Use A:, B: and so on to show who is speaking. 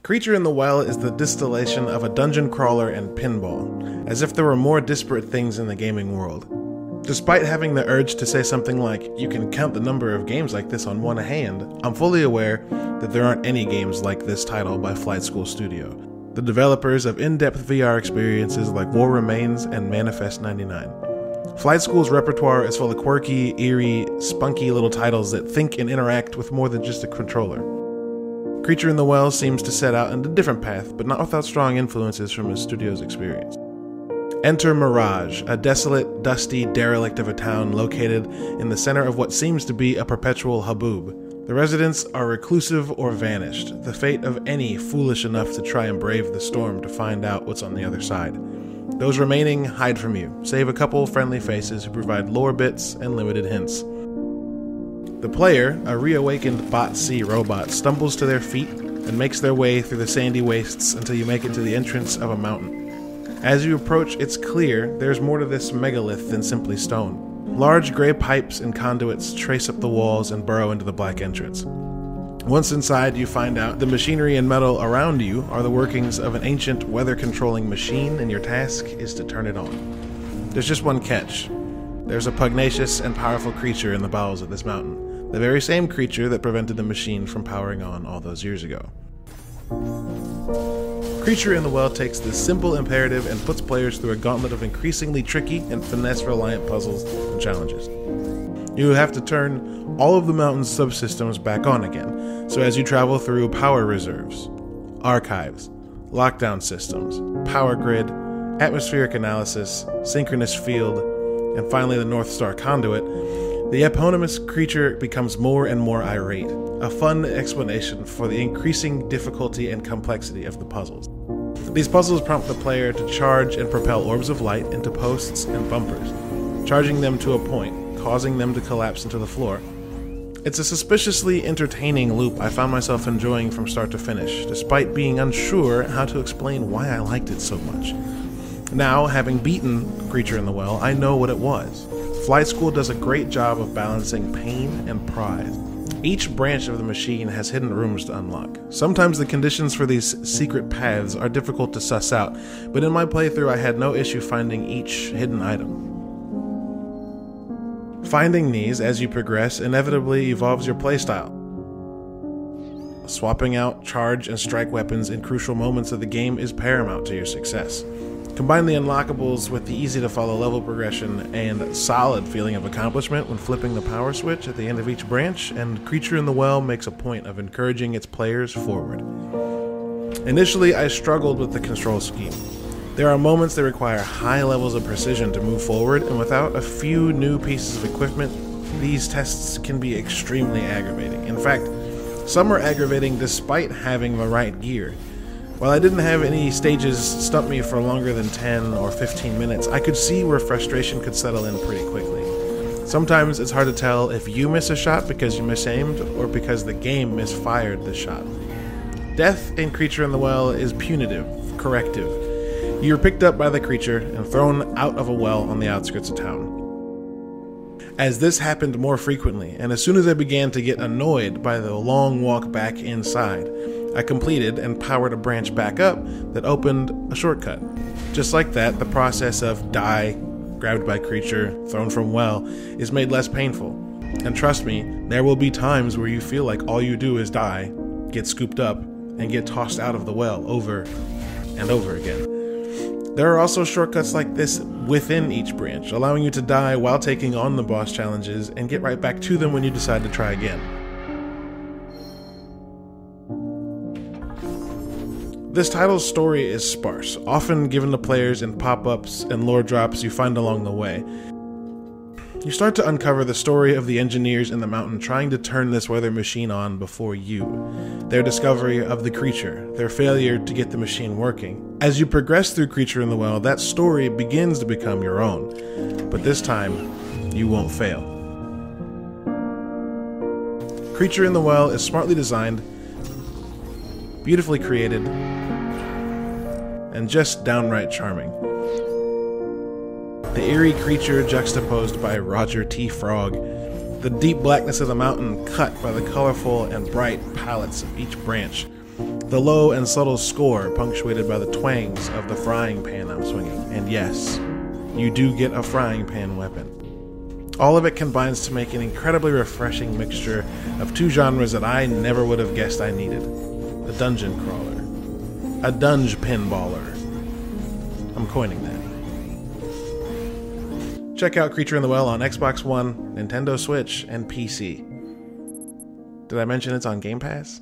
A: Creature in the Well is the distillation of a dungeon crawler and pinball, as if there were more disparate things in the gaming world. Despite having the urge to say something like, you can count the number of games like this on one hand, I'm fully aware that there aren't any games like this title by Flight School Studio, the developers of in-depth VR experiences like War Remains and Manifest 99. Flight School's repertoire is full of quirky, eerie, spunky little titles that think and interact with more than just a controller. Creature in the Well seems to set out on a different path, but not without strong influences from his studio's experience. Enter Mirage, a desolate, dusty derelict of a town located in the center of what seems to be a perpetual haboob. The residents are reclusive or vanished, the fate of any foolish enough to try and brave the storm to find out what's on the other side. Those remaining hide from you, save a couple friendly faces who provide lore bits and limited hints. The player, a reawakened Bot C robot, stumbles to their feet and makes their way through the sandy wastes until you make it to the entrance of a mountain. As you approach, it's clear there's more to this megalith than simply stone. Large gray pipes and conduits trace up the walls and burrow into the black entrance. Once inside, you find out the machinery and metal around you are the workings of an ancient weather-controlling machine, and your task is to turn it on. There's just one catch. There's a pugnacious and powerful creature in the bowels of this mountain, the very same creature that prevented the machine from powering on all those years ago. Creature in the Well takes this simple imperative and puts players through a gauntlet of increasingly tricky and finesse-reliant puzzles and challenges. You have to turn all of the mountain's subsystems back on again, so as you travel through power reserves, archives, lockdown systems, power grid, atmospheric analysis, synchronous field, and finally the North Star conduit, the eponymous creature becomes more and more irate, a fun explanation for the increasing difficulty and complexity of the puzzles. These puzzles prompt the player to charge and propel orbs of light into posts and bumpers, charging them to a point, causing them to collapse into the floor. It's a suspiciously entertaining loop I found myself enjoying from start to finish, despite being unsure how to explain why I liked it so much. Now, having beaten Creature in the Well, I know what it was. Flight School does a great job of balancing pain and prize. Each branch of the machine has hidden rooms to unlock. Sometimes the conditions for these secret paths are difficult to suss out, but in my playthrough I had no issue finding each hidden item. Finding these as you progress inevitably evolves your playstyle. Swapping out charge and strike weapons in crucial moments of the game is paramount to your success. Combine the unlockables with the easy-to-follow level progression and solid feeling of accomplishment when flipping the power switch at the end of each branch, and Creature in the Well makes a point of encouraging its players forward. Initially, I struggled with the control scheme. There are moments that require high levels of precision to move forward, and without a few new pieces of equipment, these tests can be extremely aggravating. In fact, some are aggravating despite having the right gear. While I didn't have any stages stump me for longer than 10 or 15 minutes, I could see where frustration could settle in pretty quickly. Sometimes it's hard to tell if you miss a shot because you misaimed or because the game misfired the shot. Death in Creature in the Well is punitive, corrective. You're picked up by the creature and thrown out of a well on the outskirts of town. As this happened more frequently, and as soon as I began to get annoyed by the long walk back inside, I completed and powered a branch back up that opened a shortcut. Just like that, the process of die, grabbed by creature, thrown from well, is made less painful. And trust me, there will be times where you feel like all you do is die, get scooped up, and get tossed out of the well over and over again. There are also shortcuts like this within each branch, allowing you to die while taking on the boss challenges and get right back to them when you decide to try again. This title's story is sparse, often given to players in pop-ups and lore drops you find along the way. You start to uncover the story of the engineers in the mountain trying to turn this weather machine on before you, their discovery of the creature, their failure to get the machine working. As you progress through Creature in the Well, that story begins to become your own, but this time, you won't fail. Creature in the Well is smartly designed, beautifully created, and just downright charming. The eerie creature juxtaposed by Roger T. Frog The deep blackness of the mountain cut by the colorful and bright palettes of each branch. The low and subtle score punctuated by the twangs of the frying pan I'm swinging. And yes, you do get a frying pan weapon. All of it combines to make an incredibly refreshing mixture of two genres that I never would have guessed I needed. A dungeon crawler. A Dunge-Pinballer. I'm coining that. Check out Creature in the Well on Xbox One, Nintendo Switch, and PC. Did I mention it's on Game Pass?